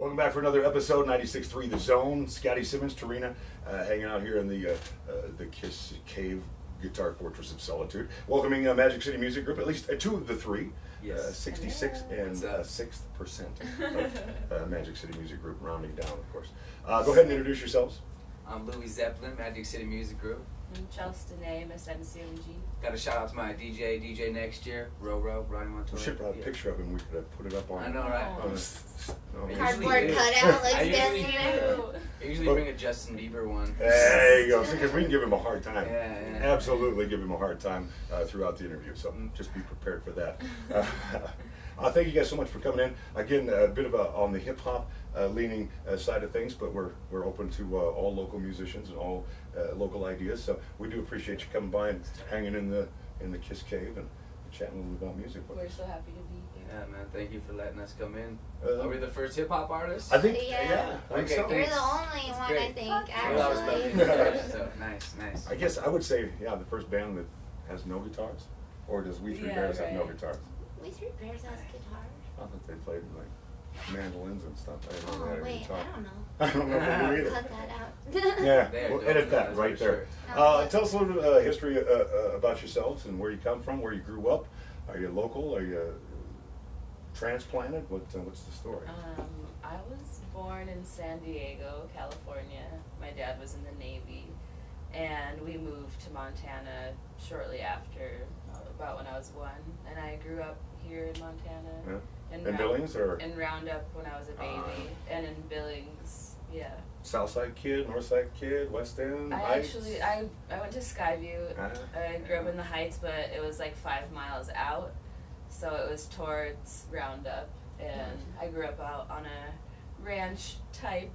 Welcome back for another episode, 96.3 The Zone. Scotty Simmons, Trina, hanging out here in the Kiss Cave Guitar Fortress of Solitude. Welcoming Magic City Music Group, at least two of the three. Yes. 66 and 6% of Magic City Music Group, rounding down, of course. Go ahead and introduce yourselves. I'm Louis Zeppelin, Magic City Music Group. I'm Chelsea, Miss MCMG. Got a shout out to my DJ next year, Roro, Ronnie Montoya. We should have a picture of him. We could have put it up on. I know, right? Cardboard cutout like this. I usually bring a Justin Bieber one. There you go. Because we can give him a hard time. Yeah. Absolutely give him a hard time throughout the interview. So just be prepared for that. Thank you guys so much for coming in. Again, a bit of on the hip hop leaning side of things, but we're open to all local musicians and all local ideas. So we do appreciate you coming by and hanging in the Kiss Cave and chatting a little bit about music. We're so happy to be here. Yeah, man. Thank you for letting us come in. Are we the first hip hop artists? I think. Yeah. I think so. You're the only one, I think, actually. So nice. I guess I would say, the first band that has no guitars, or does We Three Bears have no guitars? We Three Bears has guitars. I thought they played like mandolins and stuff. I didn't know they had a Wait, guitar. I don't know. I don't know if they do either. Cut that out. Yeah, we'll edit that right there. Sure. Tell us a little bit of history about yourselves and where you come from, where you grew up. Are you local? Are you transplanted? What's the story? I was born in San Diego, California. My dad was in the Navy, and we moved to Montana shortly after, about when I was 1. And I grew up here in Montana. Yeah. In Round- Billings or? In Roundup when I was a baby, and in Billings, yeah. Southside kid, Northside kid, West End, Heights? I went to Skyview. I grew up in the Heights, but it was like 5 miles out, so it was towards Roundup, and I grew up out on a ranch type,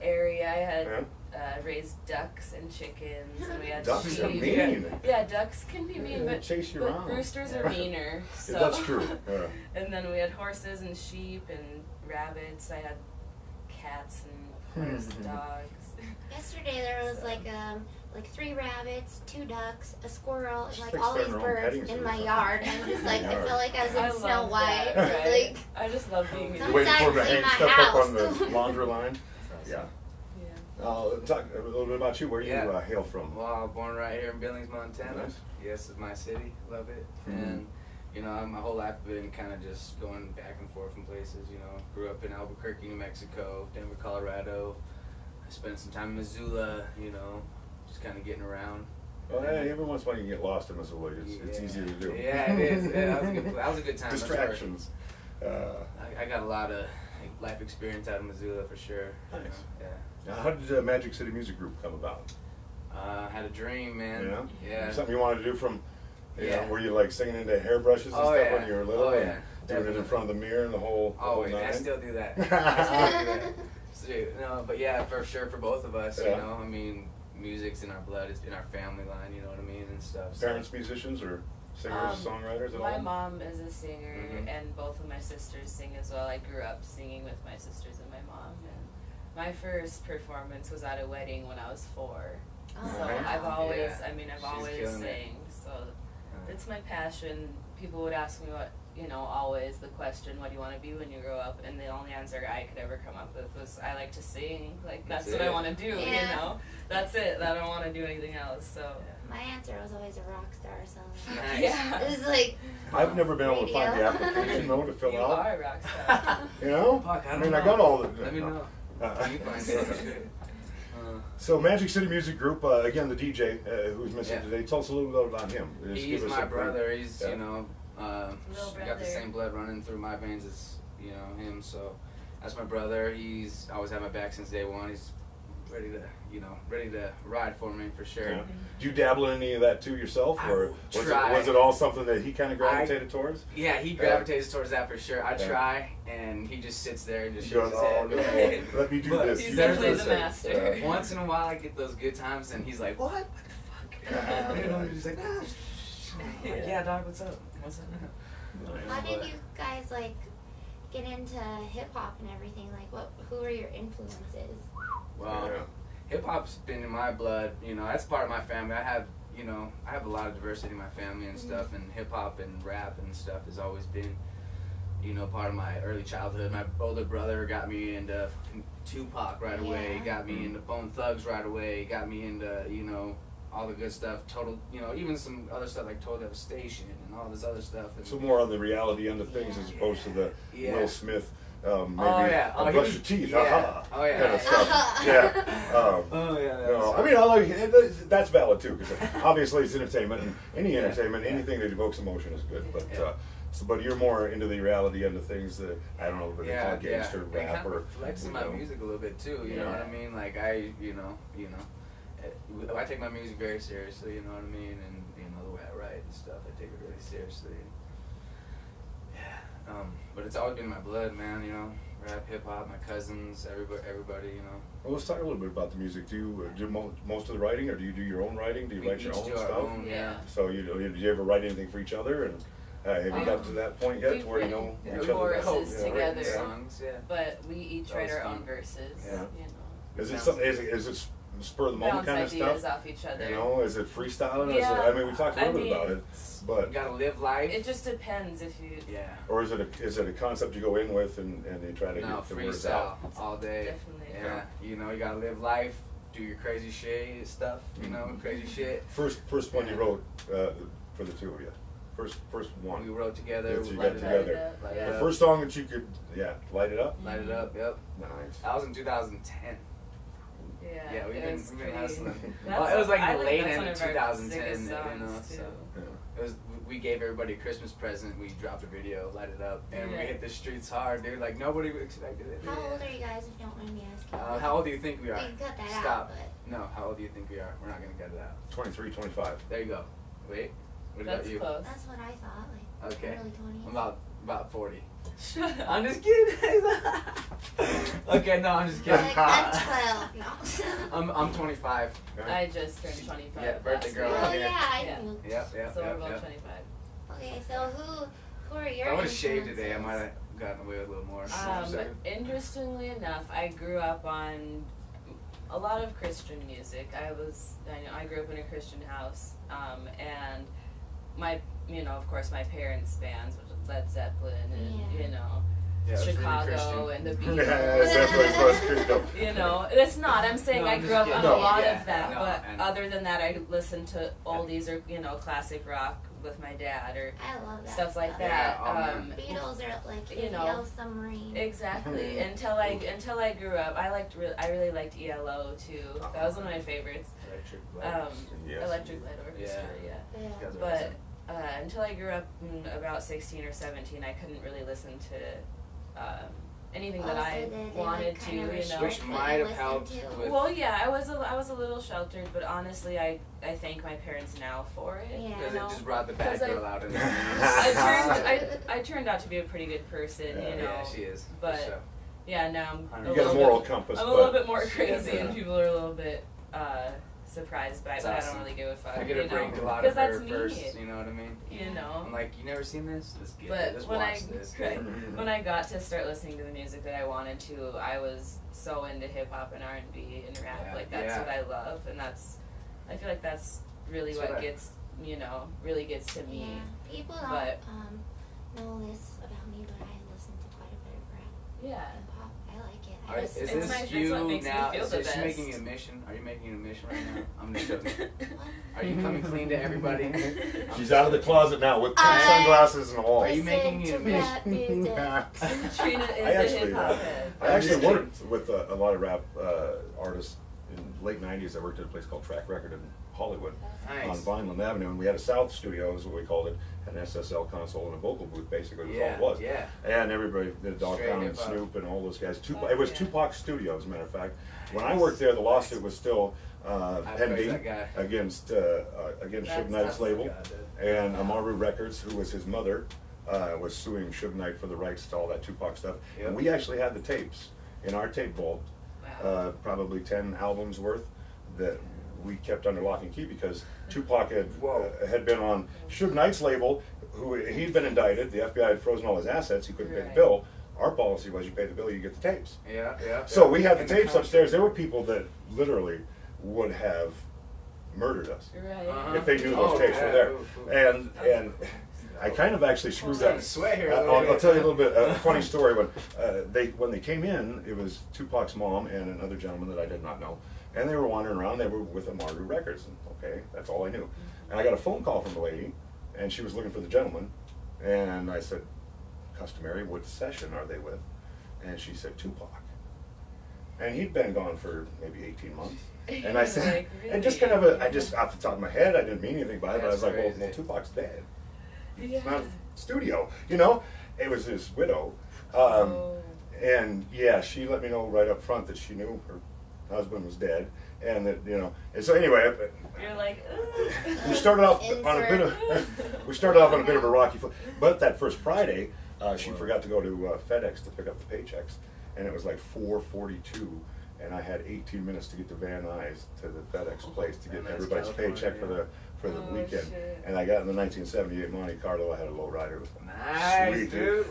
area. I had raised ducks and chickens, and we had Ducks sheep. are mean. Yeah, ducks can be mean, but chase you but around. roosters are meaner. So. Yeah, that's true. Yeah. And then we had horses and sheep and rabbits. I had cats and of course dogs. Yesterday there was like 3 rabbits, 2 ducks, a squirrel, and Like all these starting their own birds petting in zoo my or yard. And just I feel like I was I in Snow love White. that, right? Like, I just love being Come Waiting for them to Clean hang my stuff up on house. the laundry line. Yeah. Yeah. Talk a little bit about you. Where you hail from? Well, I was born right here in Billings, Montana. Nice. Yes, it's my city. Love it. Mhm. And my whole life I've been kind of just going back and forth from places. Grew up in Albuquerque, New Mexico, Denver, Colorado. I spent some time in Missoula. Just kind of getting around. Well, hey, every once in a while you can get lost in Missoula. It's easier to do. Yeah, it is. Yeah, that was a good time. Distractions. I got a lot of life experience out of Missoula for sure. Nice. Yeah. Now, how did Magic City Music Group come about? Had a dream, man. Yeah. Something you wanted to do from, were you like singing into hairbrushes and stuff when you were little? Oh, yeah. Doing it in front of the mirror and the whole Always. nine? I still do that. But yeah, for sure, for both of us, music's in our blood, it's in our family line, you know what I mean, and stuff. So. Parents musicians or singers, songwriters at all? My mom is a singer, and both of my sisters sing as well. I grew up singing with my sisters and my mom, and my first performance was at a wedding when I was 4. Oh, So wow. I've always, She's always killing sang. So it's my passion. People would ask me always the question, what do you want to be when you grow up? And the only answer I could ever come up with was, I like to sing. Like, that's what I want to do, That's it. I don't want to do anything else, so. my answer was always a rock star, so. Nice. Yeah. It was like. I've never been able to find the radio. application though to fill You out. are a rock star. Fuck, I got all the. Let me know. You find it. So Magic City Music Group, again the DJ who's missing today. Tell us a little bit about him. Just He's give us my a brief- brother. He's got brother. the same blood running through my veins as him. So that's my brother. He's always had my back since day one. He's ready to ride for me for sure. Yeah. Do you dabble in any of that too yourself, or was it all something that he kind of gravitated towards? Yeah, he gravitates towards that for sure. I try, and he just sits there and just shakes his Oh, head. no. Let me do this. He's You definitely do the this. master. Once in a while, I get those good times, and he's like, "What? What the fuck?" He's like, "Ah." I'm like, "Yeah, dog, what's up? What's up?" How did you guys get into hip hop and everything? Who are your influences? Well, hip hop's been in my blood. That's part of my family. I have a lot of diversity in my family and stuff, and hip hop and rap and stuff has always been, you know, part of my early childhood. My older brother got me into Tupac right away, got me into Bone Thugs right away, got me into, you know, all the good stuff, Total, you know, even some other stuff like Total Devastation and all this other stuff. And so more on the reality end of things as opposed to the Will Smith, maybe brush your teeth, kind of stuff. No, I mean, I like that's valid too, because obviously it's entertainment, and any entertainment, anything that evokes emotion is good. But but you're more into the reality end of things. That I don't know, but they call it gangster rap, it kind of or reflects in my music a little bit too. You know what I mean? Like I take my music very seriously. You know what I mean? And you know the way I write and stuff, I take it really seriously. But it's always been in my blood, man. You know, rap, hip hop, my cousins, everybody. You know. Well, let's talk a little bit about the music. Do you do most of the writing, or do you do your own writing? Do you write your own stuff? So did you ever write anything for each other? And have you got to that point yet, to where you know each other? Choruses together, songs, but we each write our own verses. Yeah. You know. Is it something? Is it spur of the moment kind of ideas stuff? Off each other. You know, is it freestyling? Yeah. I mean, we talked a little bit about it, but you gotta live life. It just depends if you. Yeah. Or is it a concept you go in with and you try to get the words out? All day. Definitely. Yeah. You know, you gotta live life, do your crazy shit stuff. You know, crazy shit. First one you wrote for the two of you. First one. We wrote together. We got together. The first song that you could, light it up. Light it up. Yep. Nice. That was in 2010. Yeah, we've been hustling. It was like the late that's end of 2010, you know. Too. So it was. We gave everybody a Christmas present. We dropped a video, light it up, and we hit the streets hard, dude. Like nobody expected it. How old are you guys, if you don't mind me asking? How old do you think we are? We can cut that Stop. out, but... No, how old do you think we are? We're not gonna cut it out. 23, 25. There you go. Wait. What about That's you? close. That's what I thought, like Okay. early 20s. I'm about 40. I'm just kidding. Okay, no, I'm just kidding. Like, I'm 12. No. I'm 25. I just turned 25. Yeah, birthday girl. Oh here. yeah, I Yeah. knew. Yep. So we're both 25. Okay, so who are your If I would have shaved today, I influences? might have gotten away with a little more. Interestingly enough, I grew up on a lot of Christian music. I grew up in a Christian house, and of course, my parents' bands, which is Led Zeppelin and Chicago and the Beatles. It's not. I'm saying I grew up on a lot of that, but other than that, I listened to oldies or classic rock with my dad or I love that stuff like Yeah, that. Beatles are like Yellow Submarine. Exactly. Until I grew up, I really liked ELO too. That was one of my favorites. Electric Light Orchestra. Yeah. But until I grew up about 16 or 17, I couldn't really listen to anything that I wanted to, Which might have helped with... Well, yeah, I was a little sheltered, but honestly, I thank my parents now for it. Yeah. Because it just brought the bad girl out in there. I turned out to be a pretty good person, Yeah, she is. But for sure. yeah, now I'm You got a moral compass. I'm a little bit more crazy, and people are a little bit surprised by it, but awesome. I don't really give a fuck. I get to break a lot of her first, you know what I mean? I'm like, you never seen this? Let's get it. Let's watch this. When I got to start listening to the music that I wanted to, I was so into hip hop and R&B and rap. That's what I love, and I feel like that's really what gets really gets to me. Yeah. People don't know this about me, but I listen to quite a bit of rap. Yeah. And pop. I like it. Is it's this you what makes now? me feel Is the she best. making a mission? Are you making a mission right now? I'm just joking. What? Are you coming clean to everybody? She's out of the closet now with sunglasses and all. Are you making a mission? Trina is a hip hop head. I actually worked with a lot of rap artists in the late 90s. I worked at a place called Track Record in Hollywood on Vineland Avenue, and we had a South studio, is what we called it, an SSL console and a vocal booth, basically, was all it was. Yeah. And everybody did Dog Pound and Snoop and all those guys. It was Tupac Studio, as a matter of fact. When I worked there, the lawsuit was still pending against Suge Knight's label, and Amaru Records, who was his mother, was suing Suge Knight for the rights to all that Tupac stuff. And we actually had the tapes in our tape vault, probably 10 albums worth, that we kept under lock and key because Tupac had been on Suge Knight's label, he'd been indicted. The FBI had frozen all his assets. He couldn't pay the bill. Our policy was you pay the bill, you get the tapes. So we had the tapes upstairs. There were people that literally would have murdered us if they knew those tapes were there. And I kind of actually screwed that. Sweat here. I'll tell you a little bit. A funny story. When they came in, it was Tupac's mom and another gentleman that I did not know, and they were wandering around. They were with Amaru Records, and okay, that's all I knew. And I got a phone call from the lady, and she was looking for the gentleman, and I said, "Customary, what session are they with?" And she said, "Tupac." And he'd been gone for maybe 18 months. And I said, like, really? and just I just off the top of my head, I didn't mean anything by it, but I was like, well, Tupac's dead. Yeah. It's not a studio, you know? It was his widow. And yeah, she let me know right up front that she knew her husband was dead. And that, you know, and so anyway. You're like, we started off on a bit of a rocky foot. But that first Friday, she forgot to go to FedEx to pick up the paychecks. And it was like 4:42, and I had 18 minutes to get to Van Nuys to the FedEx place to get everybody's paycheck for the weekend. Shit. And I got in the 1978 Monte Carlo. I had a low rider. It was Nice, sweet, dude.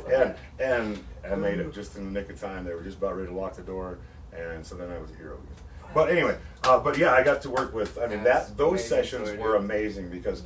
And I made it just in the nick of time. They were just about ready to lock the door, and so then I was a hero again. But anyway, but yeah, I got to work with. I mean, those sessions were amazing because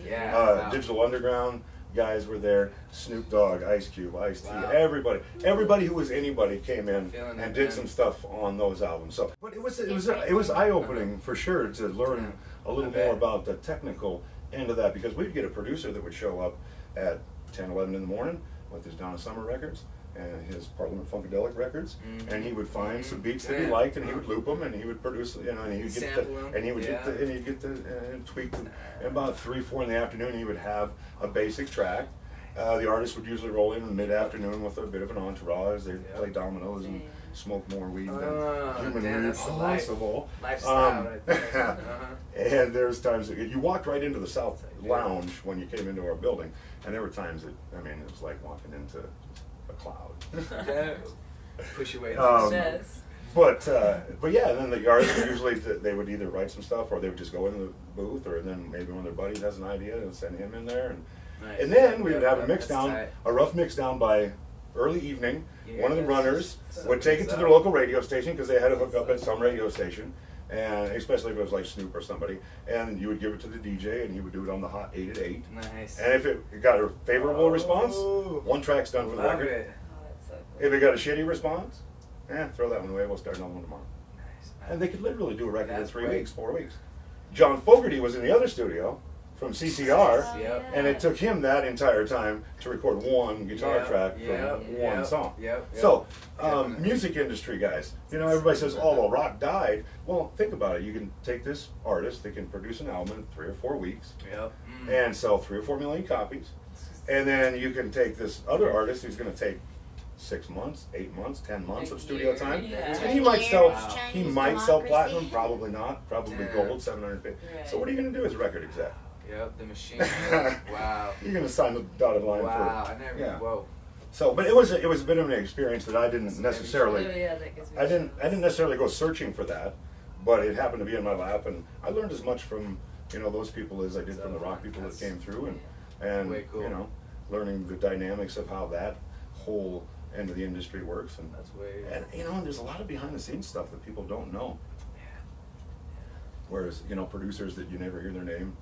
Digital Underground guys were there, Snoop Dogg, Ice Cube, Ice-T, everybody who was anybody came in and did some stuff on those albums. So, but it was eye-opening for sure to learn a little more about the technical end of that, because we'd get a producer that would show up at 10, 11 in the morning with his Donna Summer records and his Parliament Funkadelic records, and he would find some beats that he liked, and he would loop them, and he would produce, you know, and he would get the tweak them. And about 3, 4 in the afternoon, he would have a basic track. The artist would usually roll in mid-afternoon with a bit of an entourage. They'd play dominoes and smoke more weed than humanly possible. Lifestyle right there. And there's times that you walked right into the South Lounge when you came into our building, and there were times that, I mean, it was like walking into a cloud. Push your way. But yeah, and then the artists would usually they would either write some stuff, or they would just go in the booth, or then maybe one of their buddies has an idea and send him in there, and then we would have a mix down, a rough mix down by early evening. One of the runners would take it to their local radio station, because they had to hook up at some radio station, and especially if it was like Snoop or somebody, and you would give it to the DJ, and he would do it on the hot 8 at 8. Nice. And if it got a favorable response, one track's done for the record. It. If it got a shitty response, throw that one away. We'll start another one tomorrow. Nice. And they could literally do a record in 3 weeks, 4 weeks. John Fogerty was in the other studio from CCR, and it took him that entire time to record one guitar track from one song. So, music industry guys, you know, everybody says, oh, well, rock died. Well, think about it. You can take this artist, they can produce an album in 3 or 4 weeks, and sell 3 or 4 million copies. And then you can take this other artist who's going to take 6 months, 8 months, 10 months of studio time, and he might sell platinum, probably not, probably gold, 750. So what are you going to do as a record exec? The machine. Wow. You're going to sign the dotted line for. I never. Whoa. So, but it was a bit of an experience that I didn't necessarily. I didn't necessarily go searching for that, but it happened to be in my lap, and I learned as much from, you know, those people as I did from the rock people that came through, and cool. You know, learning the dynamics of how that whole end of the industry works, and you know, there's a lot of behind the scenes stuff that people don't know. Whereas, you know, producers that you never hear their name,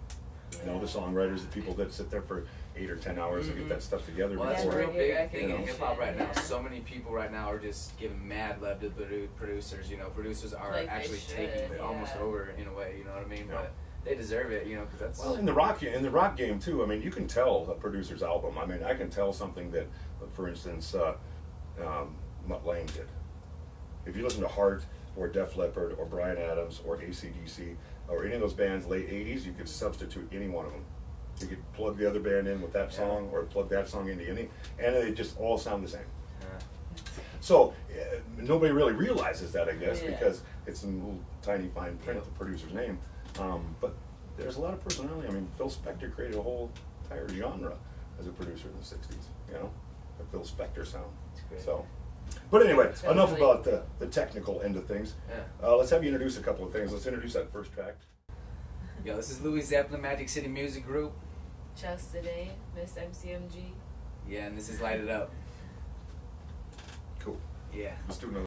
you know, the songwriters, the people that sit there for 8 or 10 hours and get that stuff together. Well, that's a real big thing in know? hip hop right now. So many people right now are just giving mad love to the producers. You know, producers are actually taking it almost over in a way. You know what I mean? But they deserve it. You know, because that's well in the rock game too. I mean, you can tell a producer's album. I mean, I can tell something that, for instance, Mutt Lange did. If you listen to Heart or Def Leppard or Bryan Adams or AC/DC or any of those bands late 80s, you could substitute any one of them. You could plug the other band in with that song or plug that song into any, and they just all sound the same. So nobody really realizes that, I guess, because it's in little tiny fine print, the producer's name. But there's a lot of personality. I mean, Phil Spector created a whole entire genre as a producer in the 60s, you know, the Phil Spector sound. So, but anyway, enough about the technical end of things. Let's have you introduce a couple of things. Let's introduce that first track. Yo, this is Louis Zeppelin, MagikCity MusicGroup. Just today, Miss MCMG. Yeah, and this is Light It Up. Cool. Yeah. Let's do another.